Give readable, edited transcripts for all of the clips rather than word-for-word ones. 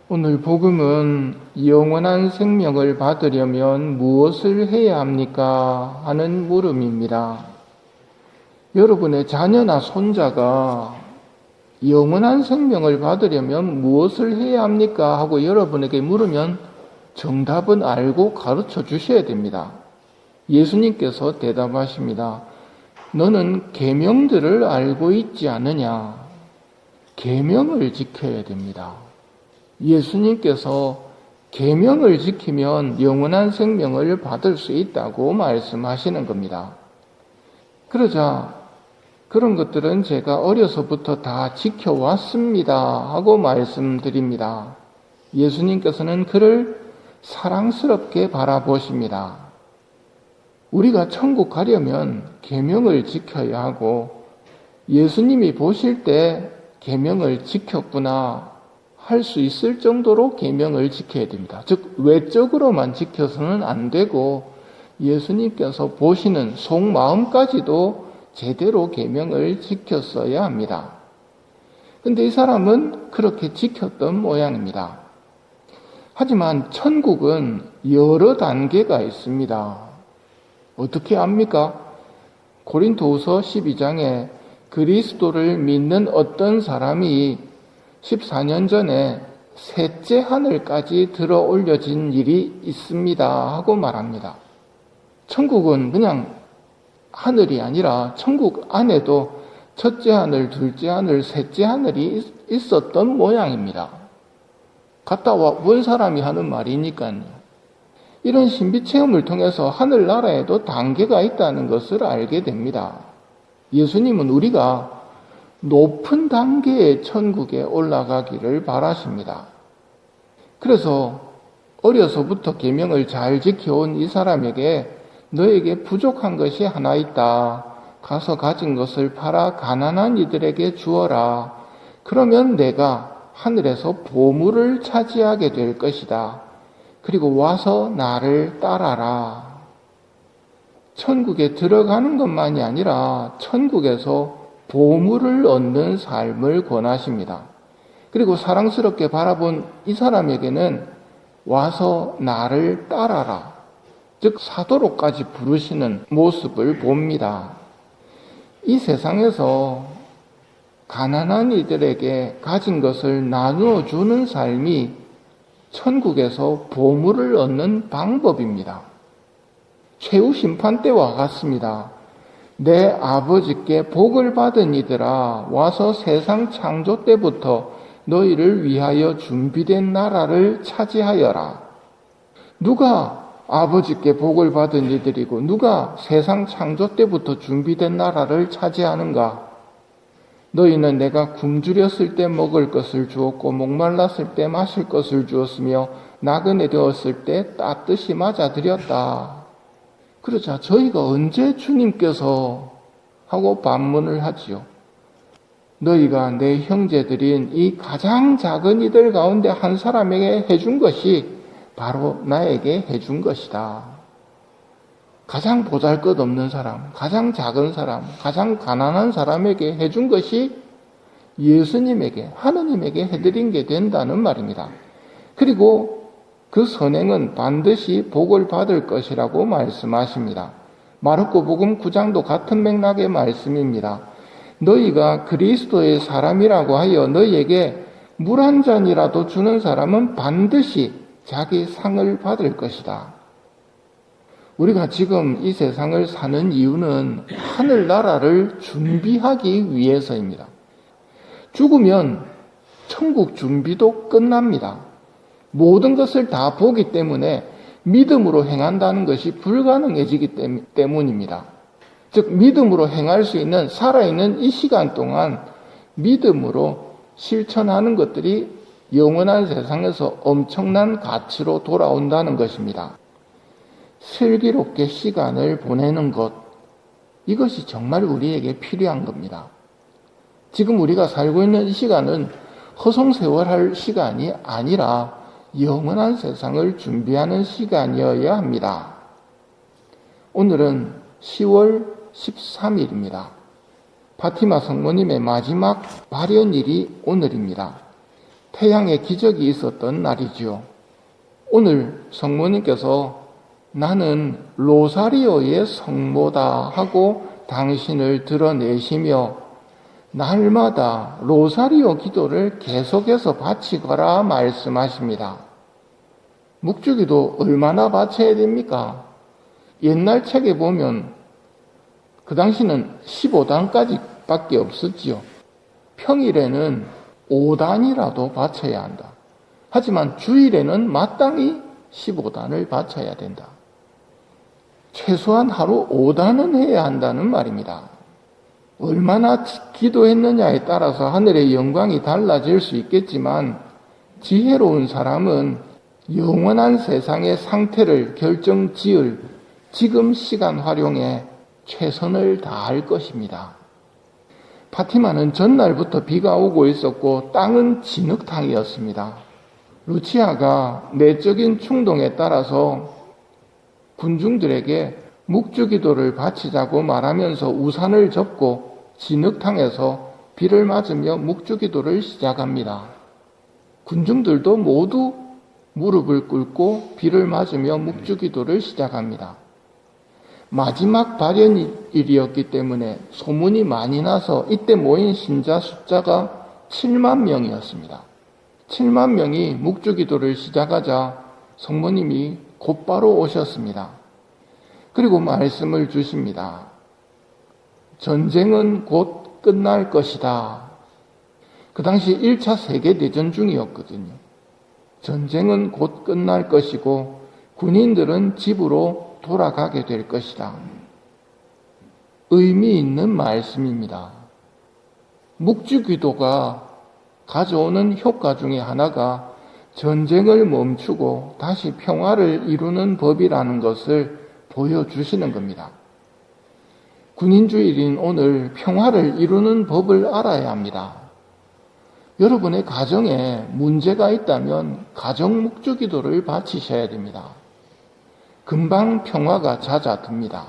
오늘 복음은 영원한 생명을 받으려면 무엇을 해야 합니까? 하는 물음입니다. 여러분의 자녀나 손자가 영원한 생명을 받으려면 무엇을 해야 합니까? 하고 여러분에게 물으면 정답은 알고 가르쳐 주셔야 됩니다. 예수님께서 대답하십니다. 너는 계명들을 알고 있지 않느냐? 계명을 지켜야 됩니다. 예수님께서 계명을 지키면 영원한 생명을 받을 수 있다고 말씀하시는 겁니다. 그러자 그런 것들은 제가 어려서부터 다 지켜왔습니다 하고 말씀드립니다. 예수님께서는 그를 사랑스럽게 바라보십니다. 우리가 천국 가려면 계명을 지켜야 하고 예수님이 보실 때 계명을 지켰구나 할 수 있을 정도로 계명을 지켜야 됩니다. 즉 외적으로만 지켜서는 안 되고 예수님께서 보시는 속마음까지도 제대로 계명을 지켰어야 합니다. 근데 이 사람은 그렇게 지켰던 모양입니다. 하지만 천국은 여러 단계가 있습니다. 어떻게 압니까? 고린도후서 12장에 그리스도를 믿는 어떤 사람이 14년 전에 셋째 하늘까지 들어 올려진 일이 있습니다 하고 말합니다. 천국은 그냥 하늘이 아니라 천국 안에도 첫째 하늘, 둘째 하늘, 셋째 하늘이 있었던 모양입니다. 갔다 온 사람이 하는 말이니까요. 이런 신비 체험을 통해서 하늘나라에도 단계가 있다는 것을 알게 됩니다. 예수님은 우리가 높은 단계의 천국에 올라가기를 바라십니다. 그래서 어려서부터 계명을 잘 지켜온 이 사람에게 너에게 부족한 것이 하나 있다. 가서 가진 것을 팔아 가난한 이들에게 주어라. 그러면 내가 하늘에서 보물을 차지하게 될 것이다. 그리고 와서 나를 따라라. 천국에 들어가는 것만이 아니라 천국에서 보물을 얻는 삶을 권하십니다. 그리고 사랑스럽게 바라본 이 사람에게는 와서 나를 따라라. 즉 사도로까지 부르시는 모습을 봅니다. 이 세상에서 가난한 이들에게 가진 것을 나누어 주는 삶이 천국에서 보물을 얻는 방법입니다. 최후 심판 때와 같습니다. 내 아버지께 복을 받은 이들아 와서 세상 창조 때부터 너희를 위하여 준비된 나라를 차지하여라. 누가 아버지께 복을 받은 이들이고 누가 세상 창조 때부터 준비된 나라를 차지하는가? 너희는 내가 굶주렸을 때 먹을 것을 주었고 목말랐을 때 마실 것을 주었으며 나그네 되었을 때 따뜻이 맞아들였다. 그러자 저희가 언제 주님께서 하고 반문을 하지요. 너희가 내 형제들인 이 가장 작은 이들 가운데 한 사람에게 해준 것이 바로 나에게 해준 것이다. 가장 보잘것없는 사람, 가장 작은 사람, 가장 가난한 사람에게 해준 것이 예수님에게, 하느님에게 해드린 게 된다는 말입니다. 그리고 그 선행은 반드시 복을 받을 것이라고 말씀하십니다. 마르코 복음 9장도 같은 맥락의 말씀입니다. 너희가 그리스도의 사람이라고 하여 너희에게 물 한 잔이라도 주는 사람은 반드시 자기 상을 받을 것이다. 우리가 지금 이 세상을 사는 이유는 하늘나라를 준비하기 위해서입니다. 죽으면 천국 준비도 끝납니다. 모든 것을 다 보기 때문에 믿음으로 행한다는 것이 불가능해지기 때문입니다. 즉 믿음으로 행할 수 있는 살아있는 이 시간 동안 믿음으로 실천하는 것들이 영원한 세상에서 엄청난 가치로 돌아온다는 것입니다. 슬기롭게 시간을 보내는 것, 이것이 정말 우리에게 필요한 겁니다. 지금 우리가 살고 있는 이 시간은 허송세월할 시간이 아니라 영원한 세상을 준비하는 시간이어야 합니다. 오늘은 10월 13일입니다. 파티마 성모님의 마지막 발연일이 오늘입니다. 태양의 기적이 있었던 날이지요. 오늘 성모님께서 나는 로사리오의 성모다 하고 당신을 드러내시며 날마다 로사리오 기도를 계속해서 바치거라 말씀하십니다. 묵주기도 얼마나 바쳐야 됩니까? 옛날 책에 보면 그 당시는 15단까지 밖에 없었지요. 평일에는 5단이라도 바쳐야 한다. 하지만 주일에는 마땅히 15단을 바쳐야 된다. 최소한 하루 5단은 해야 한다는 말입니다. 얼마나 기도했느냐에 따라서 하늘의 영광이 달라질 수 있겠지만 지혜로운 사람은 영원한 세상의 상태를 결정지을 지금 시간 활용에 최선을 다할 것입니다. 파티마는 전날부터 비가 오고 있었고 땅은 진흙탕이었습니다. 루치아가 내적인 충동에 따라서 군중들에게 묵주기도를 바치자고 말하면서 우산을 접고 진흙탕에서 비를 맞으며 묵주기도를 시작합니다. 군중들도 모두 무릎을 꿇고 비를 맞으며 묵주기도를 시작합니다. 마지막 발연일이었기 때문에 소문이 많이 나서 이때 모인 신자 숫자가 7만 명이었습니다. 7만 명이 묵주기도를 시작하자 성모님이 곧바로 오셨습니다. 그리고 말씀을 주십니다. 전쟁은 곧 끝날 것이다. 그 당시 1차 세계대전 중이었거든요. 전쟁은 곧 끝날 것이고 군인들은 집으로 돌아가게 될 것이다. 의미 있는 말씀입니다. 묵주기도가 가져오는 효과 중에 하나가 전쟁을 멈추고 다시 평화를 이루는 법이라는 것을 보여주시는 겁니다. 군인주일인 오늘 평화를 이루는 법을 알아야 합니다. 여러분의 가정에 문제가 있다면 가정 묵주기도를 바치셔야 됩니다. 금방 평화가 잦아듭니다.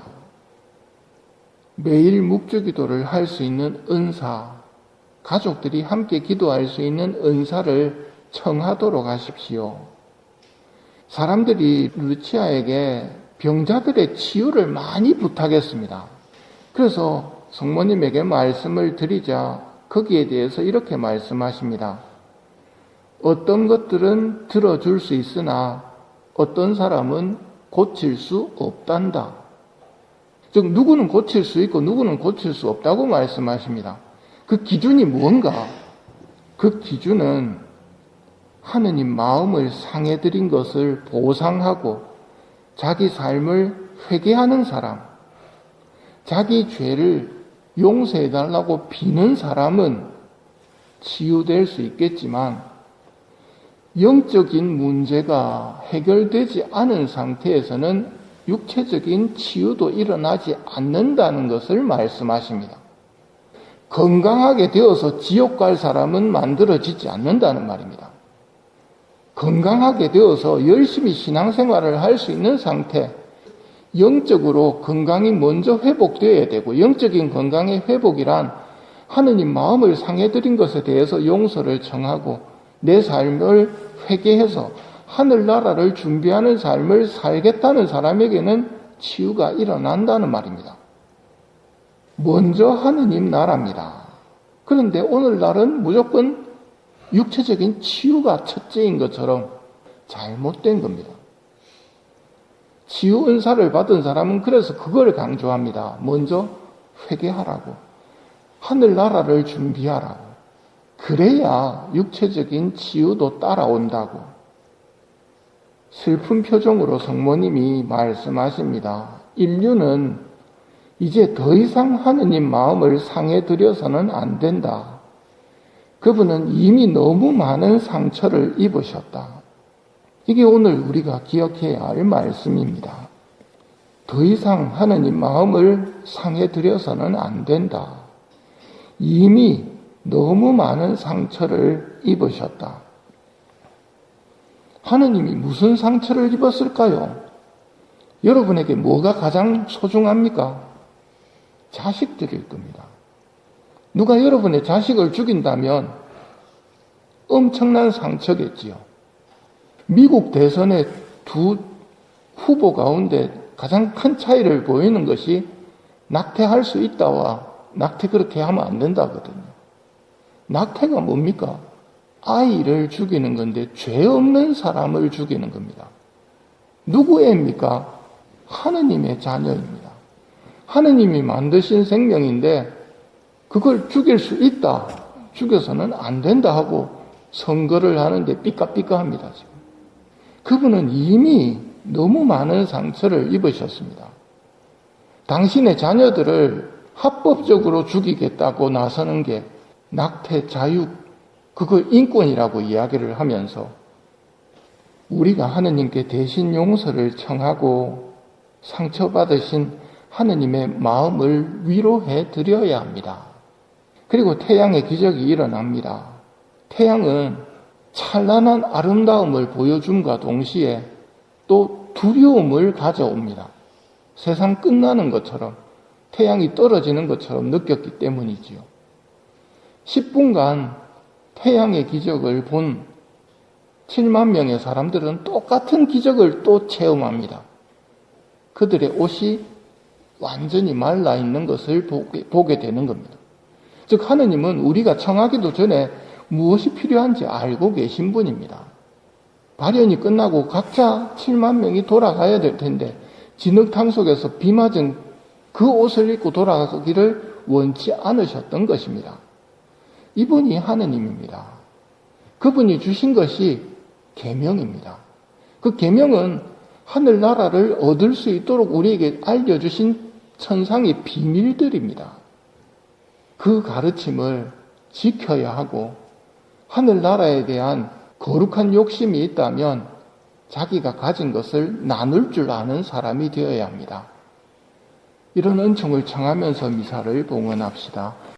매일 묵주기도를 할 수 있는 은사, 가족들이 함께 기도할 수 있는 은사를 청하도록 하십시오. 사람들이 루치아에게 병자들의 치유를 많이 부탁했습니다. 그래서 성모님에게 말씀을 드리자 거기에 대해서 이렇게 말씀하십니다. 어떤 것들은 들어줄 수 있으나 어떤 사람은 고칠 수 없단다. 즉 누구는 고칠 수 있고 누구는 고칠 수 없다고 말씀하십니다. 그 기준이 뭔가? 그 기준은 하느님 마음을 상해드린 것을 보상하고 자기 삶을 회개하는 사람, 자기 죄를 용서해달라고 비는 사람은 치유될 수 있겠지만 영적인 문제가 해결되지 않은 상태에서는 육체적인 치유도 일어나지 않는다는 것을 말씀하십니다. 건강하게 되어서 지옥 갈 사람은 만들어지지 않는다는 말입니다. 건강하게 되어서 열심히 신앙생활을 할 수 있는 상태, 영적으로 건강이 먼저 회복되어야 되고, 영적인 건강의 회복이란 하느님 마음을 상해드린 것에 대해서 용서를 청하고 내 삶을 회개해서 하늘나라를 준비하는 삶을 살겠다는 사람에게는 치유가 일어난다는 말입니다. 먼저 하느님 나라입니다. 그런데 오늘날은 무조건 육체적인 치유가 첫째인 것처럼 잘못된 겁니다. 치유 은사를 받은 사람은 그래서 그걸 강조합니다. 먼저 회개하라고. 하늘나라를 준비하라고. 그래야 육체적인 치유도 따라온다고. 슬픈 표정으로 성모님이 말씀하십니다. 인류는 이제 더 이상 하느님 마음을 상해드려서는 안 된다. 그분은 이미 너무 많은 상처를 입으셨다. 이게 오늘 우리가 기억해야 할 말씀입니다. 더 이상 하느님 마음을 상해드려서는 안 된다. 이미 너무 많은 상처를 입으셨다. 하느님이 무슨 상처를 입었을까요? 여러분에게 뭐가 가장 소중합니까? 자식들일 겁니다. 누가 여러분의 자식을 죽인다면 엄청난 상처겠지요. 미국 대선의 두 후보 가운데 가장 큰 차이를 보이는 것이 낙태할 수 있다와 낙태 그렇게 하면 안 된다거든요. 낙태가 뭡니까? 아이를 죽이는 건데 죄 없는 사람을 죽이는 겁니다. 누구입니까? 하느님의 자녀입니다. 하느님이 만드신 생명인데 그걸 죽일 수 있다. 죽여서는 안 된다 하고 선거를 하는데 삐까삐까합니다. 지금. 그분은 이미 너무 많은 상처를 입으셨습니다. 당신의 자녀들을 합법적으로 죽이겠다고 나서는 게 낙태 자유, 그걸 인권이라고 이야기를 하면서 우리가 하느님께 대신 용서를 청하고 상처받으신 하느님의 마음을 위로해 드려야 합니다. 그리고 태양의 기적이 일어납니다. 태양은 찬란한 아름다움을 보여줌과 동시에 또 두려움을 가져옵니다. 세상 끝나는 것처럼, 태양이 떨어지는 것처럼 느꼈기 때문이지요. 10분간 태양의 기적을 본 7만 명의 사람들은 똑같은 기적을 또 체험합니다. 그들의 옷이 완전히 말라 있는 것을 보게 되는 겁니다. 즉 하느님은 우리가 청하기도 전에 무엇이 필요한지 알고 계신 분입니다. 발현이 끝나고 각자 7만 명이 돌아가야 될 텐데 진흙탕 속에서 비 맞은 그 옷을 입고 돌아가기를 원치 않으셨던 것입니다. 이분이 하느님입니다. 그분이 주신 것이 계명입니다. 그 계명은 하늘나라를 얻을 수 있도록 우리에게 알려주신 천상의 비밀들입니다. 그 가르침을 지켜야 하고 하늘나라에 대한 거룩한 욕심이 있다면 자기가 가진 것을 나눌 줄 아는 사람이 되어야 합니다. 이런 은총을 청하면서 미사를 봉헌합시다.